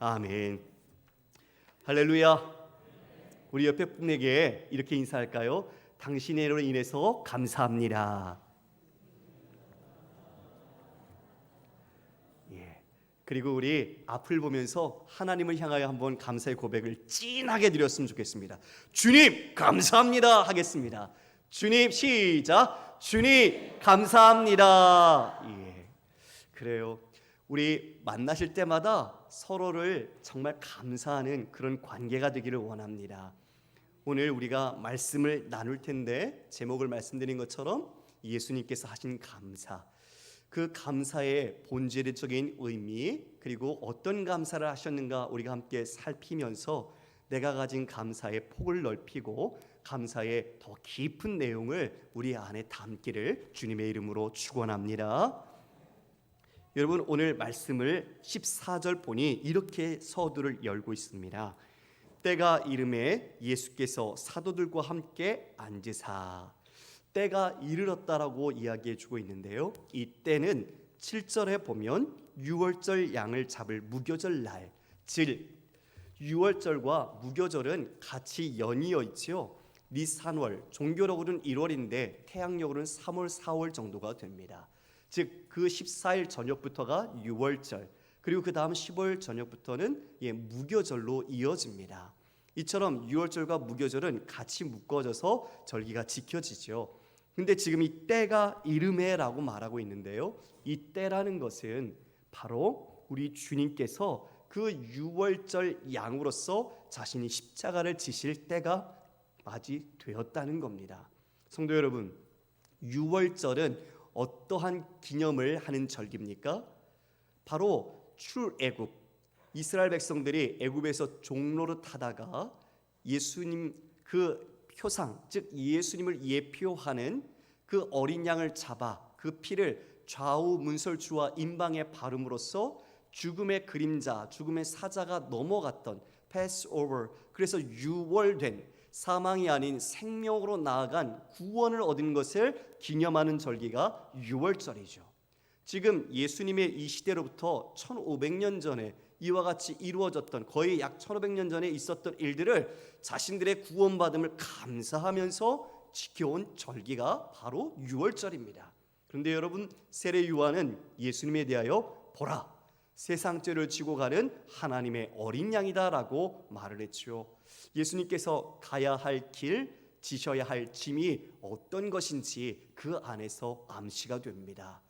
아멘. 할렐루야. 우리 옆에 분에게 이렇게 인사할까요? 당신으로 인해서 감사합니다. 그리고 우리 앞을 보면서 하나님을 향하여 한번 감사의 고백을 진하게 드렸으면 좋겠습니다. 주님 감사합니다 하겠습니다. 주님 시작. 주님 감사합니다. 그래요. 우리 만나실 때마다 서로를 정말 감사하는 그런 관계가 되기를 원합니다. 오늘 우리가 말씀을 나눌 텐데 제목을 말씀드린 것처럼 예수님께서 하신 감사, 그 감사의 본질적인 의미, 그리고 어떤 감사를 하셨는가 우리가 함께 살피면서 내가 가진 감사의 폭을 넓히고 감사의 더 깊은 내용을 우리 안에 담기를 주님의 이름으로 축원합니다. 여러분, 오늘 말씀을 14절 보니 이렇게 서두를 열고 있습니다. 때가 이름에 예수께서 사도들과 함께 앉으사. 때가 이르렀다라고 이야기해 주고 있는데요, 이 때는 7절에 보면 유월절 양을 잡을 무교절 날, 즉 유월절과 무교절은 같이 연이어 있지요. 니산월, 종교력으로는 1월인데 태양력으로는 3월, 4월 정도가 됩니다. 즉 그 14일 저녁부터가 유월절, 그리고 그 다음 15일 저녁부터는 무교절로 이어집니다. 이처럼 유월절과 무교절은 같이 묶어져서 절기가 지켜지죠. 근데 지금 이 때가 이름에라고 말하고 있는데요, 이 때라는 것은 바로 우리 주님께서 그 유월절 양으로서 자신이 십자가를 지실 때가 맞이되었다는 겁니다. 성도 여러분, 유월절은 어떠한 기념을 하는 절기입니까? 바로 출애굽, 이스라엘 백성들이 애굽에서 종로를 타다가 예수님 그 표상, 즉 예수님을 예표하는 그 어린 양을 잡아 그 피를 좌우 문설주와 임방에 바름으로써 죽음의 그림자, 죽음의 사자가 넘어갔던 패스오버, 그래서 유월된 사망이 아닌 생명으로 나아간 구원을 얻은 것을 기념하는 절기가 유월절이죠. 지금 예수님의 이 시대로부터 1500년 전에 이와 같이 이루어졌던, 거의 약 1500년 전에 있었던 일들을 자신들의 구원받음을 감사하면서 지켜온 절기가 바로 유월절입니다. 그런데 여러분, 세례 요한은 예수님에 대하여 보라, 세상 죄를 지고 가는 하나님의 어린 양이다라고 말을 했죠. 예수님께서 가야 할 길, 지셔야 할 짐이 어떤 것인지 그 안에서 암시가 됩니다.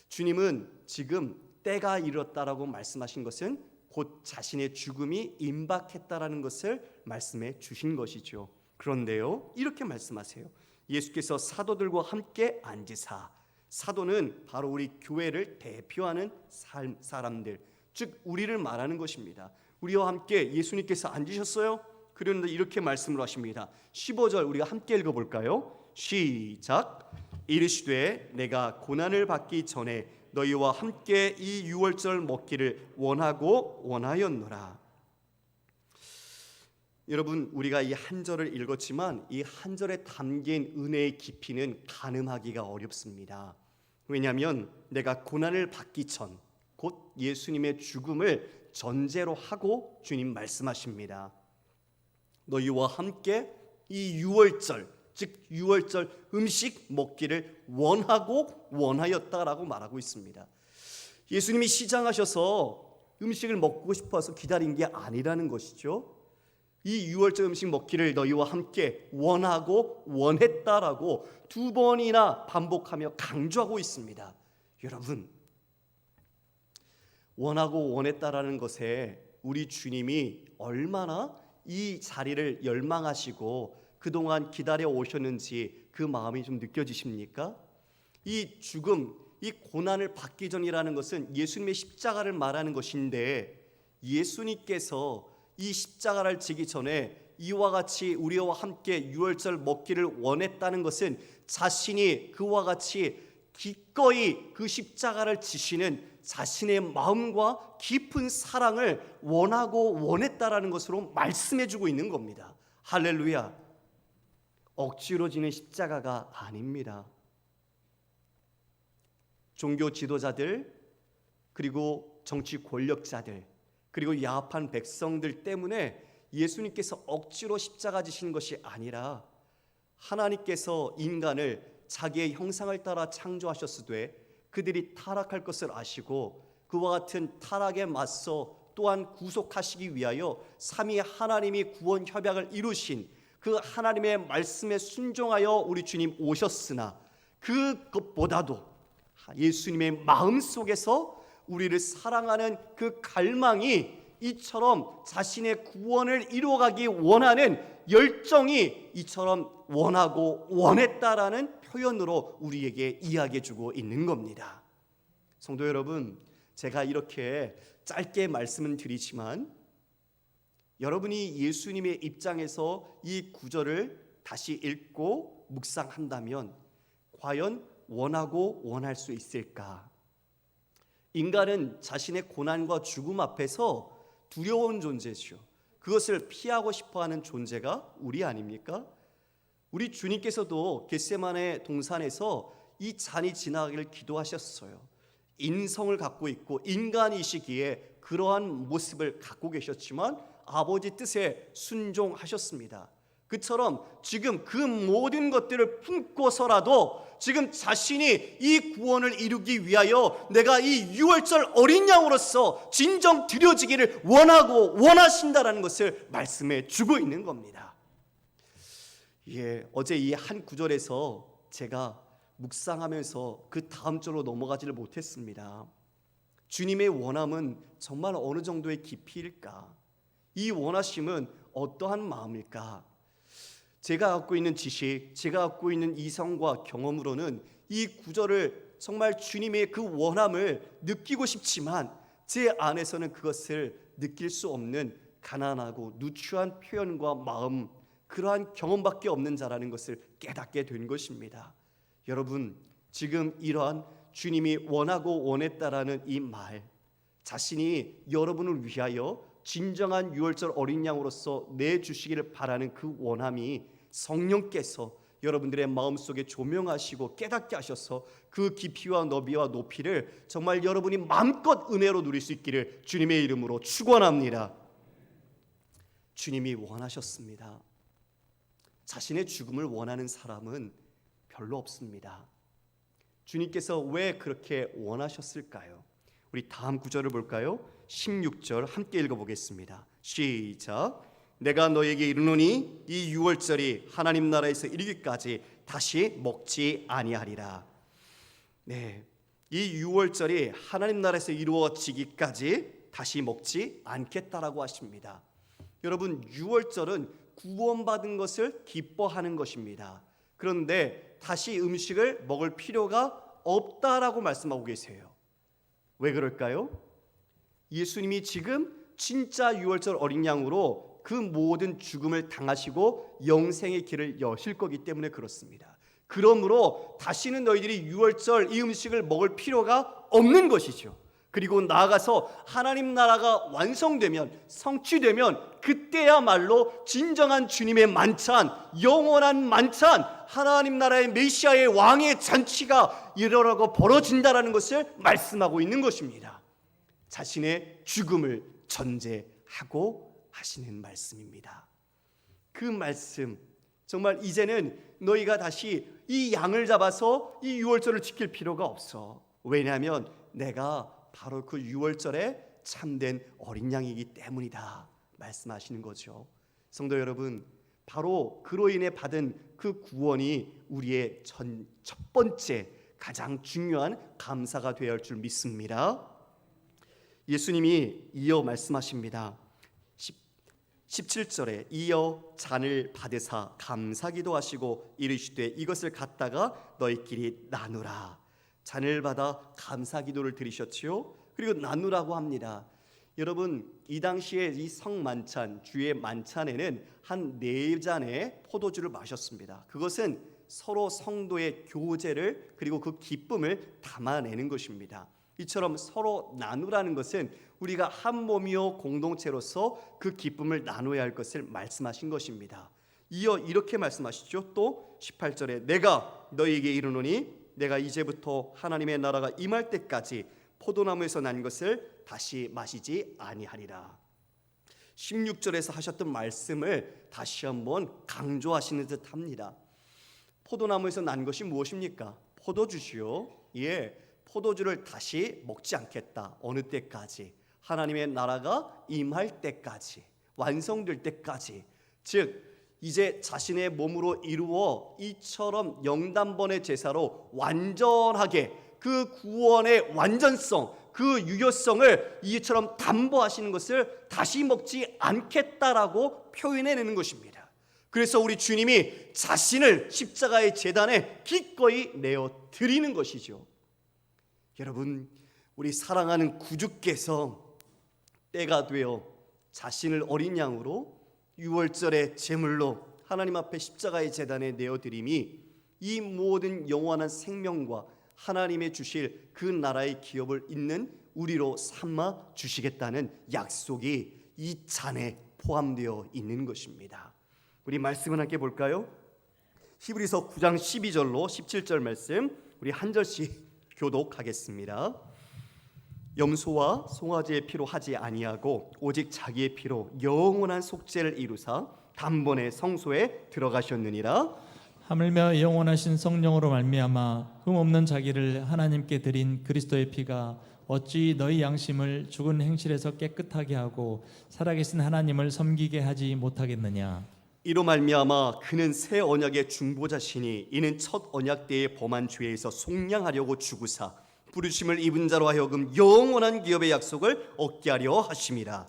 주님은 지금 때가 이르렀다라고 말씀하신 것은 곧 자신의 죽음이 임박했다라는 것을 말씀해 주신 것이죠. 그런데요, 이렇게 말씀하세요. 예수께서 사도들과 함께 앉으사. 사도는 바로 우리 교회를 대표하는 사람들, 즉 우리를 말하는 것입니다. 우리와 함께 예수님께서 앉으셨어요. 그런데 이렇게 말씀을 하십니다. 15절 우리가 함께 읽어볼까요? 시작. 이르시되 내가 고난을 받기 전에 너희와 함께 이 유월절 먹기를 원하고 원하였노라. 여러분, 우리가 이 한 절을 읽었지만 이 한 절에 담긴 은혜의 깊이는 가늠하기가 어렵습니다. 왜냐하면 내가 고난을 받기 전, 곧 예수님의 죽음을 전제로 하고 주님 말씀하십니다. 너희와 함께 이 유월절, 즉 유월절 음식 먹기를 원하고 원하였다라고 말하고 있습니다. 예수님이 시장하셔서 음식을 먹고 싶어서 기다린 게 아니라는 것이죠. 이 유월절 음식 먹기를 너희와 함께 원하고 원했다라고 두 번이나 반복하며 강조하고 있습니다. 여러분, 원하고 원했다라는 것에 우리 주님이 얼마나 이 자리를 열망하시고 그동안 기다려 오셨는지 그 마음이 좀 느껴지십니까? 이 죽음, 이 고난을 받기 전이라는 것은 예수님의 십자가를 말하는 것인데, 예수님께서 이 십자가를 지기 전에 이와 같이 우리와 함께 유월절 먹기를 원했다는 것은 자신이 그와 같이 기꺼이 그 십자가를 지시는 자신의 마음과 깊은 사랑을 원하고 원했다라는 것으로 말씀해주고 있는 겁니다. 할렐루야. 억지로 지는 십자가가 아닙니다. 종교 지도자들, 그리고 정치 권력자들, 그리고 야합한 백성들 때문에 예수님께서 억지로 십자가 지신 것이 아니라 하나님께서 인간을 자기의 형상을 따라 창조하셨으되 그들이 타락할 것을 아시고 그와 같은 타락에 맞서 또한 구속하시기 위하여 삼위 하나님이 구원 협약을 이루신 그 하나님의 말씀에 순종하여 우리 주님 오셨으나 그것보다도 예수님의 마음속에서 우리를 사랑하는 그 갈망이 이처럼 자신의 구원을 이루어가기 원하는 열정이 이처럼 원하고 원했다라는 표현으로 우리에게 이야기해주고 있는 겁니다. 성도 여러분, 제가 이렇게 짧게 말씀은 드리지만 여러분이 예수님의 입장에서 이 구절을 다시 읽고 묵상한다면 과연 원하고 원할 수 있을까? 인간은 자신의 고난과 죽음 앞에서 두려운 존재죠. 그것을 피하고 싶어하는 존재가 우리 아닙니까? 우리 주님께서도 겟세마네 동산에서 이 잔이 지나가기를 기도하셨어요. 인성을 갖고 있고 인간이시기에 그러한 모습을 갖고 계셨지만 아버지 뜻에 순종하셨습니다. 그처럼 지금 그 모든 것들을 품고서라도 지금 자신이 이 구원을 이루기 위하여 내가 이 유월절 어린 양으로서 진정 드려지기를 원하고 원하신다라는 것을 말씀해 주고 있는 겁니다. 어제 이 한 구절에서 제가 묵상하면서 그 다음 절로 넘어가지를 못했습니다. 주님의 원함은 정말 어느 정도의 깊이일까? 이 원하심은 어떠한 마음일까? 제가 갖고 있는 지식, 제가 갖고 있는 이성과 경험으로는 이 구절을 정말 주님의 그 원함을 느끼고 싶지만 제 안에서는 그것을 느낄 수 없는 가난하고 누추한 표현과 마음, 그러한 경험밖에 없는 자라는 것을 깨닫게 된 것입니다. 여러분, 지금 이러한 주님이 원하고 원했다라는 이 말, 자신이 여러분을 위하여 진정한 유월절 어린 양으로서 내주시기를 바라는 그 원함이 성령께서 여러분들의 마음속에 조명하시고 깨닫게 하셔서 그 깊이와 너비와 높이를 정말 여러분이 마음껏 은혜로 누릴 수 있기를 주님의 이름으로 축원합니다. 주님이 원하셨습니다. 자신의 죽음을 원하는 사람은 별로 없습니다. 주님께서 왜 그렇게 원하셨을까요? 우리 다음 구절을 볼까요? 16절 함께 읽어보겠습니다. 시작. 내가 너에게 이르노니 이 유월절이 하나님 나라에서 이르기까지 다시 먹지 아니하리라. 네, 이 유월절이 하나님 나라에서 이루어지기까지 다시 먹지 않겠다라고 하십니다. 여러분, 유월절은 구원받은 것을 기뻐하는 것입니다. 그런데 다시 음식을 먹을 필요가 없다라고 말씀하고 계세요. 왜 그럴까요? 예수님이 지금 진짜 유월절 어린 양으로 그 모든 죽음을 당하시고 영생의 길을 여실 거기 때문에 그렇습니다. 그러므로 다시는 너희들이 유월절 이 음식을 먹을 필요가 없는 것이죠. 그리고 나아가서 하나님 나라가 완성되면, 성취되면 그때야말로 진정한 주님의 만찬, 영원한 만찬, 하나님 나라의 메시아의 왕의 잔치가 일어나고 벌어진다라는 것을 말씀하고 있는 것입니다. 자신의 죽음을 전제하고 하시는 말씀입니다. 그 말씀, 정말 이제는 너희가 다시 이 양을 잡아서 이 유월절을 지킬 필요가 없어. 왜냐하면 내가 바로 그 유월절에 참된 어린 양이기 때문이다 말씀하시는 거죠. 성도 여러분, 바로 그로 인해 받은 그 구원이 우리의 첫 번째 가장 중요한 감사가 되어야 할 줄 믿습니다. 예수님이 이어 말씀하십니다. 17절에 이어 잔을 받으사 감사기도 하시고 이르시되 이것을 갖다가 너희끼리 나누라. 잔을 받아 감사기도를 드리셨지요. 그리고 나누라고 합니다. 여러분, 이 당시에 이 성만찬, 주의 만찬에는 한 4잔의 포도주를 마셨습니다. 그것은 서로 성도의 교제를 그리고 그 기쁨을 담아내는 것입니다. 이처럼 서로 나누라는 것은 우리가 한 몸이요 공동체로서 그 기쁨을 나눠야 할 것을 말씀하신 것입니다. 이어 이렇게 말씀하시죠. 또 18절에 내가 너희에게 이르노니 내가 이제부터 하나님의 나라가 임할 때까지 포도나무에서 난 것을 다시 마시지 아니하리라. 16절에서 하셨던 말씀을 다시 한번 강조하시는 듯합니다. 포도나무에서 난 것이 무엇입니까? 포도주시요. 예, 포도주를 다시 먹지 않겠다. 어느 때까지? 하나님의 나라가 임할 때까지, 완성될 때까지. 즉 이제 자신의 몸으로 이루어 이처럼 영단번의 제사로 완전하게 그 구원의 완전성, 그 유효성을 이처럼 담보하시는 것을 다시 먹지 않겠다라고 표현해내는 것입니다. 그래서 우리 주님이 자신을 십자가의 제단에 기꺼이 내어 드리는 것이죠. 여러분, 우리 사랑하는 구주께서 때가 되어 자신을 어린 양으로 유월절의 제물로 하나님 앞에 십자가의 제단에 내어드림이 이 모든 영원한 생명과 하나님의 주실 그 나라의 기업을 잇는 우리로 삼아 주시겠다는 약속이 이 잔에 포함되어 있는 것입니다. 우리 말씀을 함께 볼까요? 히브리서 9장 12절로 17절 말씀 우리 한 절씩 교독하겠습니다. 염소와 송아지의 피로 하지 아니하고 오직 자기의 피로 영원한 속죄를 이루사 단번에 성소에 들어가셨느니라. 하물며 영원하신 성령으로 말미암아 흠없는 자기를 하나님께 드린 그리스도의 피가 어찌 너희 양심을 죽은 행실에서 깨끗하게 하고 살아계신 하나님을 섬기게 하지 못하겠느냐. 이로 말미암아 그는 새 언약의 중보자시니 이는 첫 언약 때의 범한 죄에서 속량하려고 죽으사 부르심을 입은 자로 하여금 영원한 기업의 약속을 얻게 하려 하심이라.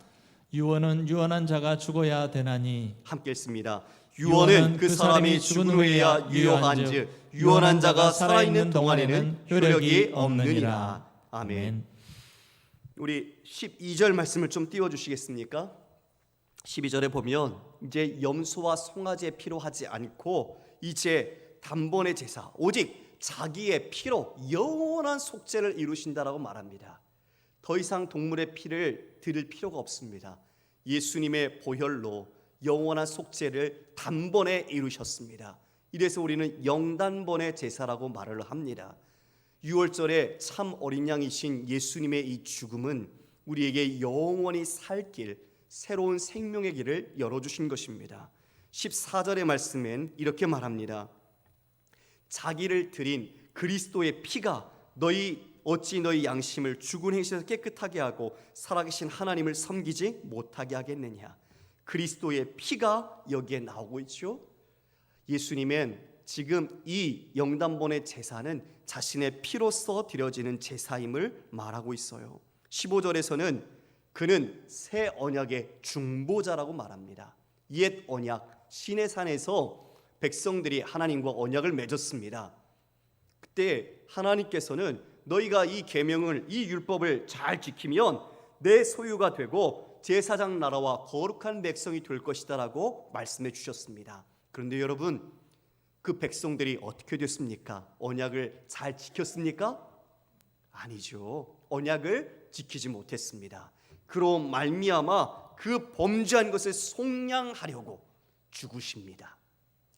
유언은 유언한 자가 죽어야 되나니. 함께 읽습니다. 유언은 그 사람이 죽은 후에야 유효한즉 유언한 자가 살아있는 동안에는 효력이 없느니라. 아멘. 우리 12절 말씀을 좀 띄워주시겠습니까? 12절에 보면 이제 염소와 송아지의 피로 하지 않고 이제 단번의 제사 오직 자기의 피로 영원한 속죄를 이루신다라고 말합니다. 더 이상 동물의 피를 드릴 필요가 없습니다. 예수님의 보혈로 영원한 속죄를 단번에 이루셨습니다. 이래서 우리는 영단번의 제사라고 말을 합니다. 6월절에 참 어린 양이신 예수님의 이 죽음은 우리에게 영원히 살 길, 새로운 생명의 길을 열어주신 것입니다. 14절의 말씀엔 이렇게 말합니다. 자기를 드린 그리스도의 피가 어찌 너희 양심을 죽은 행실에서 깨끗하게 하고 살아계신 하나님을 섬기지 못하게 하겠느냐. 그리스도의 피가 여기에 나오고 있죠. 예수님은 지금 이 영단번의 제사는 자신의 피로써 드려지는 제사임을 말하고 있어요. 15절에서는 그는 새 언약의 중보자라고 말합니다. 옛 언약 시내산에서 백성들이 하나님과 언약을 맺었습니다. 그때 하나님께서는 너희가 이 계명을 이 율법을 잘 지키면 내 소유가 되고 제사장 나라와 거룩한 백성이 될 것이다라고 말씀해 주셨습니다. 그런데 여러분, 그 백성들이 어떻게 됐습니까? 언약을 잘 지켰습니까? 아니죠. 언약을 지키지 못했습니다. 그로 말미암아 그 범죄한 것을 속량하려고 죽으십니다.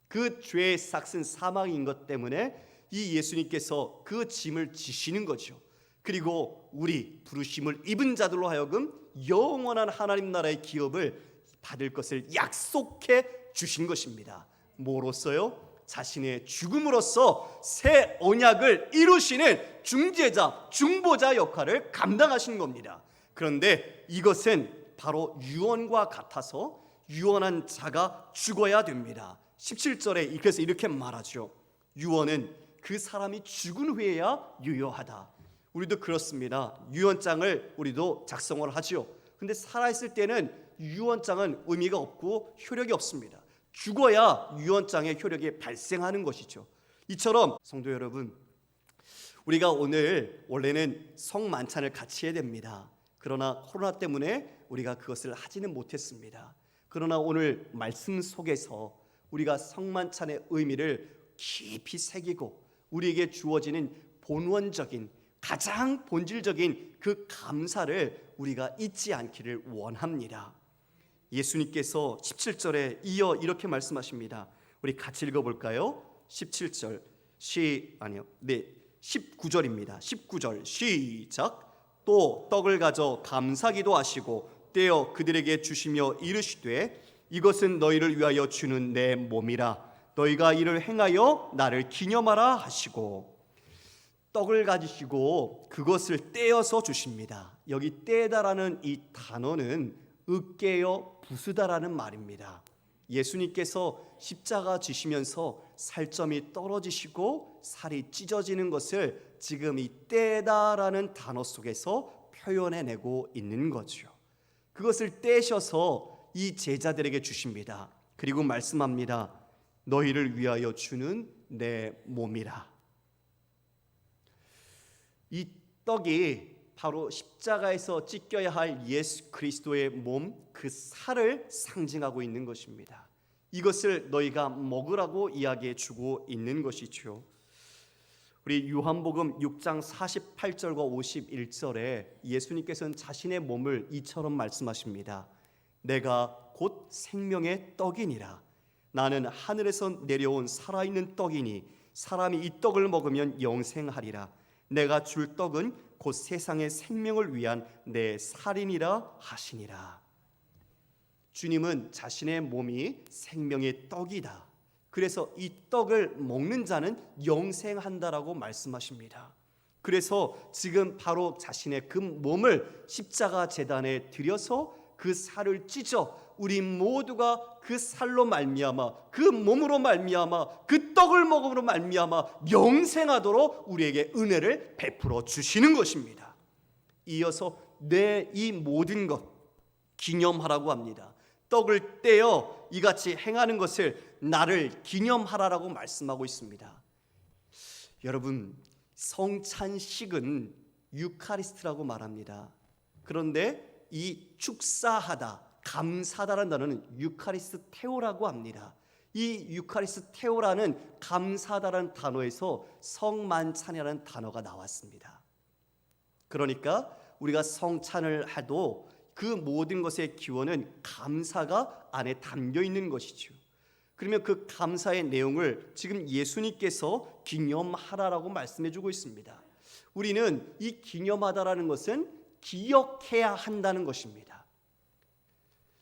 그 죄의 삭은 사망인 것 때문에 이 예수님께서 그 짐을 지시는 거죠. 그리고 우리 부르심을 입은 자들로 하여금 영원한 하나님 나라의 기업을 받을 것을 약속해 주신 것입니다. 뭐로써요? 자신의 죽음으로써 새 언약을 이루시는 중재자, 중보자 역할을 감당하신 겁니다. 그런데 이것은 바로 유언과 같아서 유언한 자가 죽어야 됩니다. 17절에 그래서 이렇게 말하죠. 유언은 그 사람이 죽은 후에야 유효하다. 우리도 그렇습니다. 유언장을 우리도 작성을 하죠. 근데 살아있을 때는 유언장은 의미가 없고 효력이 없습니다. 죽어야 유언장의 효력이 발생하는 것이죠. 이처럼 성도 여러분, 우리가 오늘 원래는 성만찬을 같이 해야 됩니다. 그러나 코로나 때문에 우리가 그것을 하지는 못했습니다. 그러나 오늘 말씀 속에서 우리가 성만찬의 의미를 깊이 새기고 우리에게 주어지는 본원적인 가장 본질적인 그 감사를 우리가 잊지 않기를 원합니다. 예수님께서 17절에 이어 이렇게 말씀하십니다. 우리 같이 읽어볼까요? 17절 19절입니다. 19절 시작. 또 떡을 가져 감사기도 하시고 떼어 그들에게 주시며 이르시되 이것은 너희를 위하여 주는 내 몸이라 너희가 이를 행하여 나를 기념하라 하시고 떡을 가지시고 그것을 떼어서 주십니다. 여기 떼다라는 이 단어는 으깨어 부수다라는 말입니다. 예수님께서 십자가 지시면서 살점이 떨어지시고 살이 찢어지는 것을 지금 이 떼다라는 단어 속에서 표현해내고 있는 거죠. 그것을 떼셔서 이 제자들에게 주십니다. 그리고 말씀합니다. 너희를 위하여 주는 내 몸이라. 이 떡이 바로 십자가에서 찢겨야 할 예수 그리스도의 몸, 그 살을 상징하고 있는 것입니다. 이것을 너희가 먹으라고 이야기해 주고 있는 것이죠. 우리 요한복음 6장 48절과 51절에 예수님께서는 자신의 몸을 이처럼 말씀하십니다. 내가 곧 생명의 떡이니라. 나는 하늘에서 내려온 살아있는 떡이니 사람이 이 떡을 먹으면 영생하리라. 내가 줄 떡은 곧 세상의 생명을 위한 내 살이니라 하시니라. 주님은 자신의 몸이 생명의 떡이다. 그래서 이 떡을 먹는 자는 영생한다라고 말씀하십니다. 그래서 지금 바로 자신의 그 몸을 십자가 제단에 들여서 그 살을 찢어 우리 모두가 그 살로 말미암아 그 몸으로 말미암아 그 떡을 먹음으로 말미암아 영생하도록 우리에게 은혜를 베풀어 주시는 것입니다. 이어서 내 이 모든 것 기념하라고 합니다. 떡을 떼어 이같이 행하는 것을 나를 기념하라라고 말씀하고 있습니다. 여러분, 성찬식은 유카리스트라고 말합니다. 그런데 이 축사하다, 감사다라는 단어는 유카리스테오라고 합니다. 이 유카리스테오라는 감사다라는 단어에서 성만찬이라는 단어가 나왔습니다. 그러니까 우리가 성찬을 해도 그 모든 것의 기원은 감사가 안에 담겨 있는 것이죠. 그러면 그 감사의 내용을 지금 예수님께서 기념하라라고 말씀해 주고 있습니다. 우리는 이 기념하다라는 것은 기억해야 한다는 것입니다.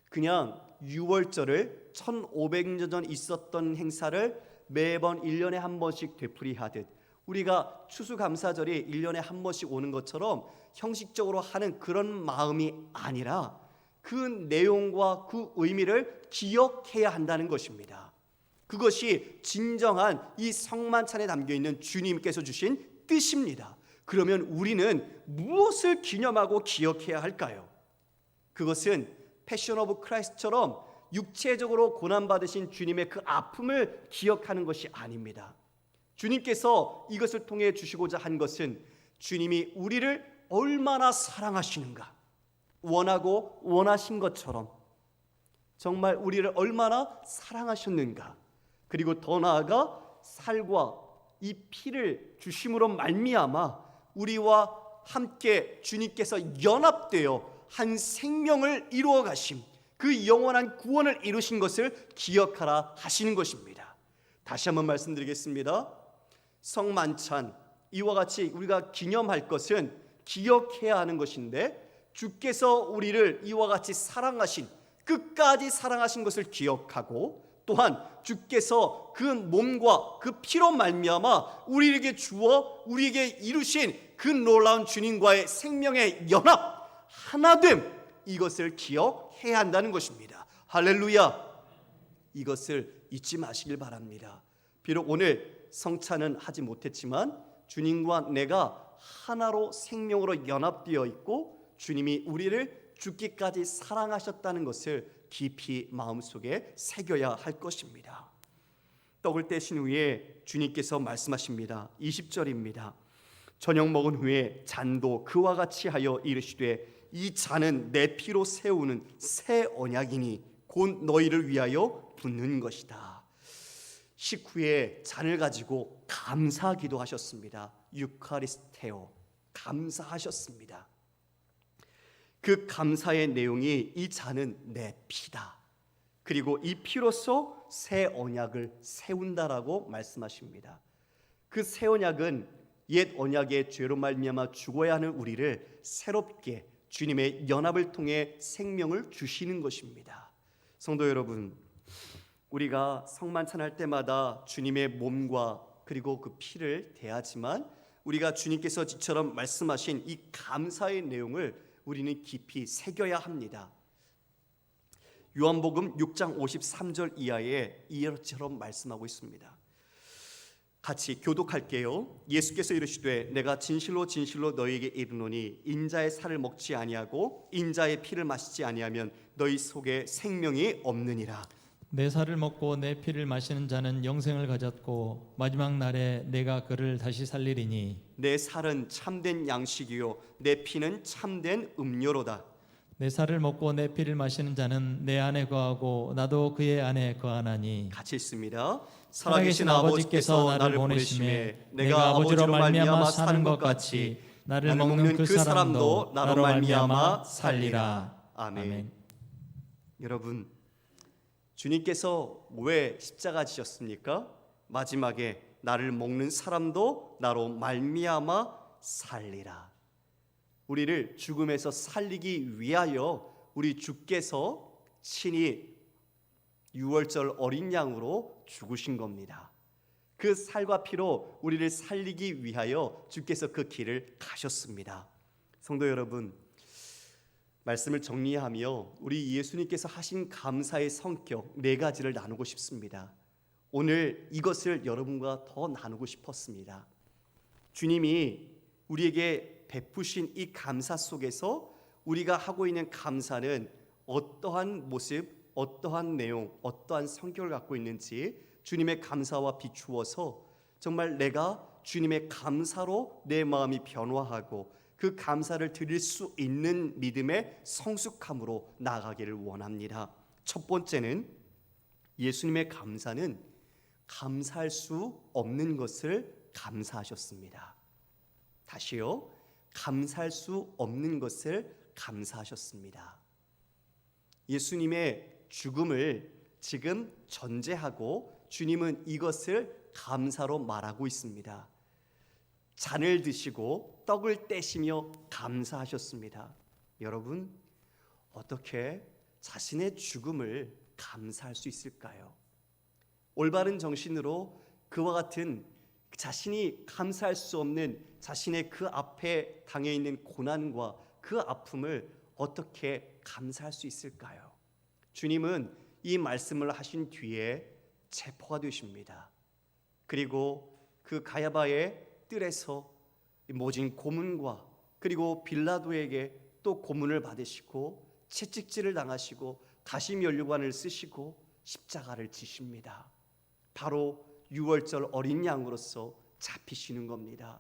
그냥 6월절을 1500년 전 있었던 행사를 매번 1년에 한 번씩 되풀이하듯 우리가 추수감사절이 1년에 한 번씩 오는 것처럼 형식적으로 하는 그런 마음이 아니라 그 내용과 그 의미를 기억해야 한다는 것입니다. 그것이 진정한 이 성만찬에 담겨있는 주님께서 주신 뜻입니다. 그러면 우리는 무엇을 기념하고 기억해야 할까요? 그것은 패션 오브 크라이스트처럼 육체적으로 고난받으신 주님의 그 아픔을 기억하는 것이 아닙니다. 주님께서 이것을 통해 주시고자 한 것은 주님이 우리를 얼마나 사랑하시는가, 원하고 원하신 것처럼 정말 우리를 얼마나 사랑하셨는가, 그리고 더 나아가 살과 이 피를 주심으로 말미암아 우리와 함께 주님께서 연합되어 한 생명을 이루어 가심, 그 영원한 구원을 이루신 것을 기억하라 하시는 것입니다. 다시 한번 말씀드리겠습니다. 성만찬, 이와 같이 우리가 기념할 것은 기억해야 하는 것인데 주께서 우리를 이와 같이 사랑하신, 끝까지 사랑하신 것을 기억하고 또한 주께서 그 몸과 그 피로 말미암아 우리에게 주어 우리에게 이루신 그 놀라운 주님과의 생명의 연합, 하나됨, 이것을 기억해야 한다는 것입니다. 할렐루야. 이것을 잊지 마시길 바랍니다. 비록 오늘 성찬은 하지 못했지만 주님과 내가 하나로 생명으로 연합되어 있고 주님이 우리를 죽기까지 사랑하셨다는 것을 깊이 마음속에 새겨야 할 것입니다. 떡을 떼신 후에 주님께서 말씀하십니다. 20절입니다. 저녁 먹은 후에 잔도 그와 같이 하여 이르시되 이 잔은 내 피로 세우는 새 언약이니 곧 너희를 위하여 붓는 것이다. 식후에 잔을 가지고 감사기도 하셨습니다. 유카리스테오, 감사하셨습니다. 그 감사의 내용이 이 잔은 내 피다. 그리고 이 피로써 새 언약을 세운다라고 말씀하십니다. 그 새 언약은 옛 언약의 죄로 말미암아 죽어야 하는 우리를 새롭게 주님의 연합을 통해 생명을 주시는 것입니다. 성도 여러분, 우리가 성만찬할 때마다 주님의 몸과 그리고 그 피를 대하지만 우리가 주님께서 지처럼 말씀하신 이 감사의 내용을 우리는 깊이 새겨야 합니다. 요한복음 6장 53절 이하에 이처럼 말씀하고 있습니다. 같이 교독할게요. 예수께서 이르시되 내가 진실로 진실로 너희에게 이르노니 인자의 살을 먹지 아니하고 인자의 피를 마시지 아니하면 너희 속에 생명이 없느니라. 내 살을 먹고 내 피를 마시는 자는 영생을 가졌고 마지막 날에 내가 그를 다시 살리리니 내 살은 참된 양식이요 내 피는 참된 음료로다. 내 살을 먹고 내 피를 마시는 자는 내 안에 거하고 나도 그의 안에 거하나니 같이 있습니다. 살아계신 아버지께서 나를 보내심에 내가 아버지로 말미암아 사는 것 같이 나를 먹는 그 사람도 나로 말미암아 살리라. 아멘. 여러분, 주님께서 왜 십자가 지셨습니까? 마지막에 나를 먹는 사람도 나로 말미암아 살리라. 우리를 죽음에서 살리기 위하여 우리 주께서 친히 유월절 어린 양으로 죽으신 겁니다. 그 살과 피로 우리를 살리기 위하여 주께서 그 길을 가셨습니다. 성도 여러분, 말씀을 정리하며 우리 예수님께서 하신 감사의 성격 4가지를 나누고 싶습니다. 오늘 이것을 여러분과 더 나누고 싶었습니다. 주님이 우리에게 베푸신 이 감사 속에서 우리가 하고 있는 감사는 어떠한 모습, 어떠한 내용, 어떠한 성격을 갖고 있는지 주님의 감사와 비추어서 정말 내가 주님의 감사로 내 마음이 변화하고 그 감사를 드릴 수 있는 믿음의 성숙함으로 나아가기를 원합니다. 첫 번째는 예수님의 감사는 감사할 수 없는 것을 감사하셨습니다. 다시요. 감사할 수 없는 것을 감사하셨습니다. 예수님의 죽음을 지금 전제하고 주님은 이것을 감사로 말하고 있습니다. 잔을 드시고 떡을 떼시며 감사하셨습니다. 여러분, 어떻게 자신의 죽음을 감사할 수 있을까요? 올바른 정신으로 그와 같은 자신이 감사할 수 없는 자신의 그 앞에 당해 있는 고난과 그 아픔을 어떻게 감사할 수 있을까요? 주님은 이 말씀을 하신 뒤에 체포가 되십니다. 그리고 그 가야바의 뜰에서 모진 고문과 그리고 빌라도에게 또 고문을 받으시고 채찍질을 당하시고 가시면류관을 쓰시고 십자가를 지십니다. 바로 유월절 어린 양으로서 잡히시는 겁니다.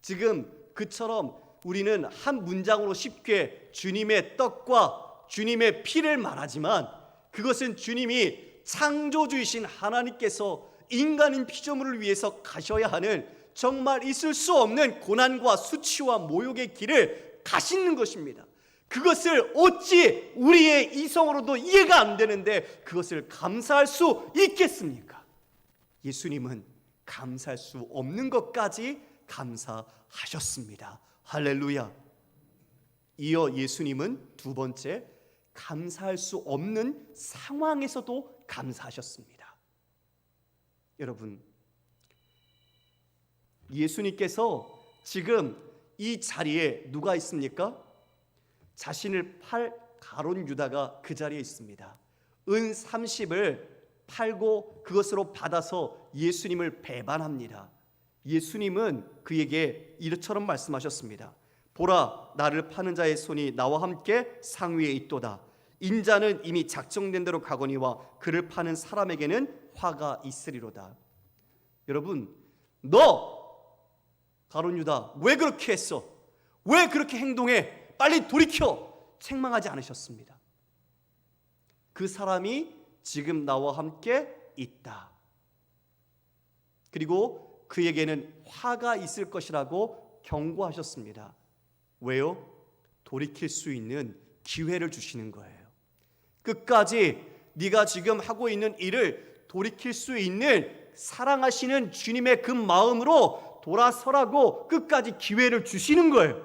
지금 그처럼 우리는 한 문장으로 쉽게 주님의 떡과 주님의 피를 말하지만 그것은 주님이 창조주이신 하나님께서 인간인 피조물을 위해서 가셔야 하는 정말 있을 수 없는 고난과 수치와 모욕의 길을 가시는 것입니다. 그것을 어찌 우리의 이성으로도 이해가 안 되는데 그것을 감사할 수 있겠습니까? 예수님은 감사할 수 없는 것까지 감사하셨습니다. 할렐루야. 이어 예수님은 두 번째, 감사할 수 없는 상황에서도 감사하셨습니다. 여러분, 예수님께서 지금 이 자리에 누가 있습니까? 자신을 팔 가룟 유다가 그 자리에 있습니다. 은 30을 팔고 그것으로 받아서 예수님을 배반합니다. 예수님은 그에게 이처럼 말씀하셨습니다. 보라, 나를 파는 자의 손이 나와 함께 상위에 있도다. 인자는 이미 작정된 대로 가거니와 그를 파는 사람에게는 화가 있으리로다. 여러분, 너 가룟 유다 왜 그렇게 했어? 왜 그렇게 행동해? 빨리 돌이켜! 책망하지 않으셨습니다. 그 사람이 지금 나와 함께 있다. 그리고 그에게는 화가 있을 것이라고 경고하셨습니다. 왜요? 돌이킬 수 있는 기회를 주시는 거예요. 끝까지 네가 지금 하고 있는 일을 돌이킬 수 있는 사랑하시는 주님의 그 마음으로 돌아서라고 끝까지 기회를 주시는 거예요.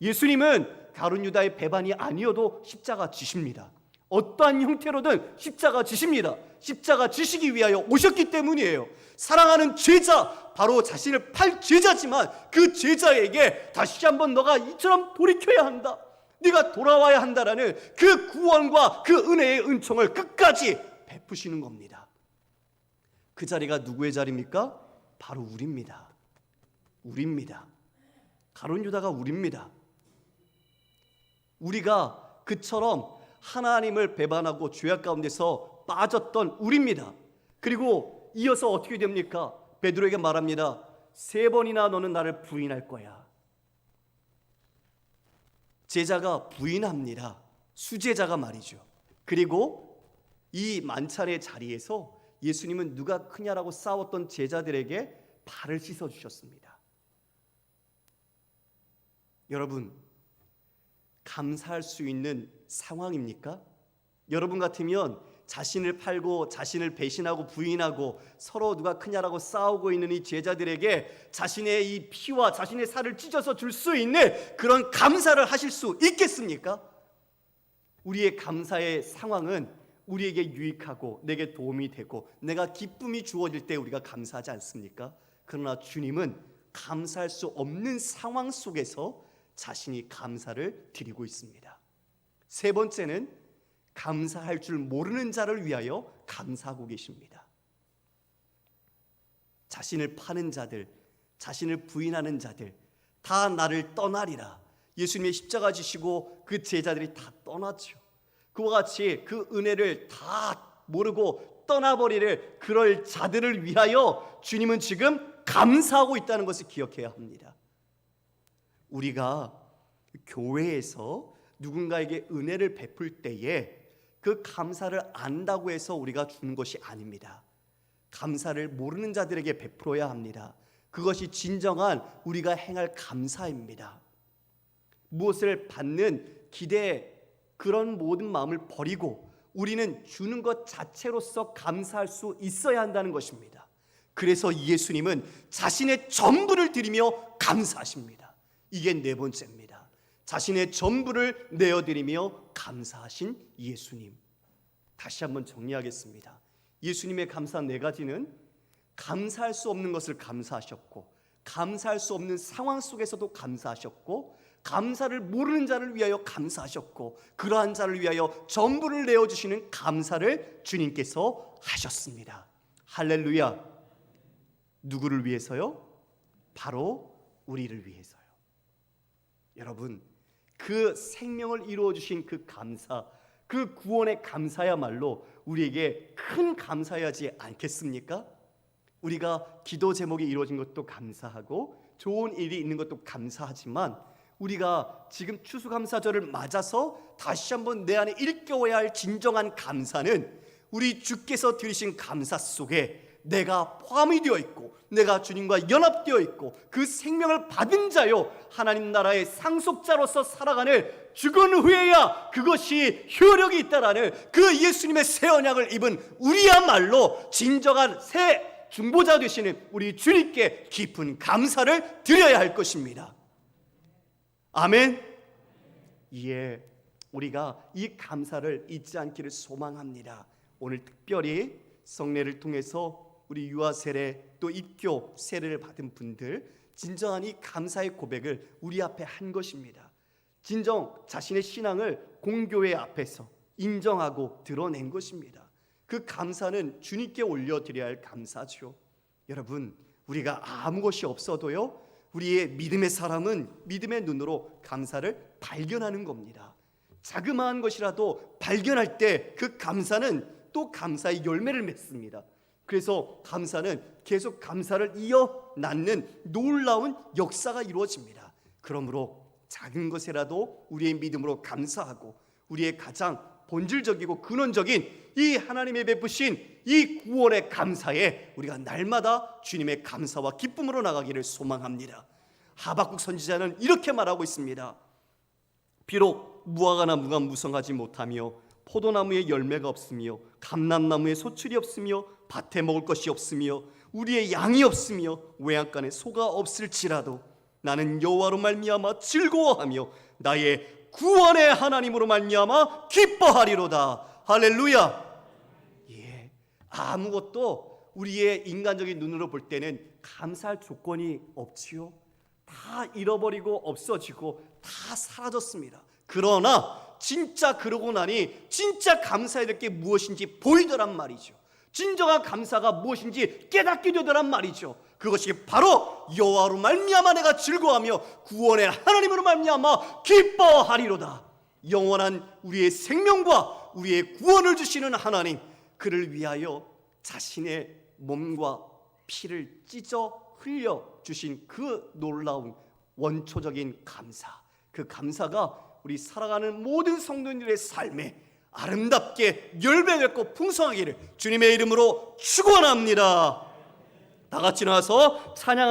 예수님은 가룟 유다의 배반이 아니어도 십자가 지십니다. 어떠한 형태로든 십자가 지십니다. 십자가 지시기 위하여 오셨기 때문이에요. 사랑하는 제자, 바로 자신을 팔 제자지만 그 제자에게 다시 한번 너가 이처럼 돌이켜야 한다, 네가 돌아와야 한다라는 그 구원과 그 은혜의 은총을 끝까지 베푸시는 겁니다. 그 자리가 누구의 자리입니까? 바로 우리입니다. 우리입니다. 가룟 유다가 우리입니다. 우리가 그처럼 하나님을 배반하고 죄악 가운데서 빠졌던 우리입니다. 그리고 이어서 어떻게 됩니까? 베드로에게 말합니다. 3번이나 너는 나를 부인할 거야. 제자가 부인합니다. 수제자가 말이죠. 그리고 이 만찬의 자리에서 예수님은 누가 크냐라고 싸웠던 제자들에게 발을 씻어주셨습니다. 여러분, 감사할 수 있는 상황입니까? 여러분 같으면 자신을 팔고 자신을 배신하고 부인하고 서로 누가 크냐라고 싸우고 있는 이 제자들에게 자신의 이 피와 자신의 살을 찢어서 줄 수 있는 그런 감사를 하실 수 있겠습니까? 우리의 감사의 상황은 우리에게 유익하고 내게 도움이 되고 내가 기쁨이 주어질 때 우리가 감사하지 않습니까? 그러나 주님은 감사할 수 없는 상황 속에서 자신이 감사를 드리고 있습니다. 3번째는 감사할 줄 모르는 자를 위하여 감사하고 계십니다. 자신을 파는 자들, 자신을 부인하는 자들 다 나를 떠나리라. 예수님의 십자가 지시고 그 제자들이 다 떠났죠. 그와 같이 그 은혜를 다 모르고 떠나버리를 그럴 자들을 위하여 주님은 지금 감사하고 있다는 것을 기억해야 합니다. 우리가 교회에서 누군가에게 은혜를 베풀 때에 그 감사를 안다고 해서 우리가 주는 것이 아닙니다. 감사를 모르는 자들에게 베풀어야 합니다. 그것이 진정한 우리가 행할 감사입니다. 무엇을 받는 기대, 그런 모든 마음을 버리고 우리는 주는 것 자체로서 감사할 수 있어야 한다는 것입니다. 그래서 예수님은 자신의 전부를 드리며 감사하십니다. 이게 4번째입니다. 자신의 전부를 내어드리며 감사하신 예수님. 다시 한번 정리하겠습니다. 예수님의 감사 4가지는 감사할 수 없는 것을 감사하셨고, 감사할 수 없는 상황 속에서도 감사하셨고, 감사를 모르는 자를 위하여 감사하셨고, 그러한 자를 위하여 전부를 내어주시는 감사를 주님께서 하셨습니다. 할렐루야. 누구를 위해서요? 바로 우리를 위해서요. 여러분, 그 생명을 이루어 주신 그 감사, 그 구원의 감사야말로 우리에게 큰 감사여야지 않겠습니까? 우리가 기도 제목이 이루어진 것도 감사하고 좋은 일이 있는 것도 감사하지만 우리가 지금 추수감사절을 맞아서 다시 한번 내 안에 일깨워야 할 진정한 감사는 우리 주께서 드리신 감사 속에 내가 포함이 되어 있고 내가 주님과 연합되어 있고 그 생명을 받은 자요 하나님 나라의 상속자로서 살아가는 죽은 후에야 그것이 효력이 있다라는 그 예수님의 새 언약을 입은 우리야말로 진정한 새 중보자 되시는 우리 주님께 깊은 감사를 드려야 할 것입니다. 아멘. 예, 우리가 이 감사를 잊지 않기를 소망합니다. 오늘 특별히 성례를 통해서 우리 유아 세례 또 입교 세례를 받은 분들 진정한 이 감사의 고백을 우리 앞에 한 것입니다. 진정 자신의 신앙을 공교회 앞에서 인정하고 드러낸 것입니다. 그 감사는 주님께 올려드려야 할 감사죠. 여러분, 우리가 아무 것이 없어도요 우리의 믿음의 사람은 믿음의 눈으로 감사를 발견하는 겁니다. 자그마한 것이라도 발견할 때 그 감사는 또 감사의 열매를 맺습니다. 그래서 감사는 계속 감사를 이어나는 놀라운 역사가 이루어집니다. 그러므로 작은 것이라도 우리의 믿음으로 감사하고 우리의 가장 본질적이고 근원적인 이 하나님의 베푸신 이 구원의 감사에 우리가 날마다 주님의 감사와 기쁨으로 나가기를 소망합니다. 하박국 선지자는 이렇게 말하고 있습니다. 비록 무화과 나무가 무성하지 못하며 포도나무에 열매가 없으며 감람나무에 소출이 없으며 밭에 먹을 것이 없으며 우리의 양이 없으며 외양간에 소가 없을지라도 나는 여호와로 말미암아 즐거워하며 나의 구원의 하나님으로 말미암아 기뻐하리로다. 할렐루야. 예, 아무것도 우리의 인간적인 눈으로 볼 때는 감사할 조건이 없지요. 다 잃어버리고 없어지고 다 사라졌습니다. 그러나 진짜 그러고 나니 진짜 감사해야 될 게 무엇인지 보이더란 말이죠. 진정한 감사가 무엇인지 깨닫게 되더란 말이죠. 그것이 바로 여호와로 말미암아 내가 즐거워하며 구원의 하나님으로 말미암아 기뻐하리로다. 영원한 우리의 생명과 우리의 구원을 주시는 하나님, 그를 위하여 자신의 몸과 피를 찢어 흘려 주신 그 놀라운 원초적인 감사, 그 감사가 우리 살아가는 모든 성도님들의 삶에 아름답게 열매맺고 풍성하기를 주님의 이름으로 축원합니다. 다 같이 나와서 찬양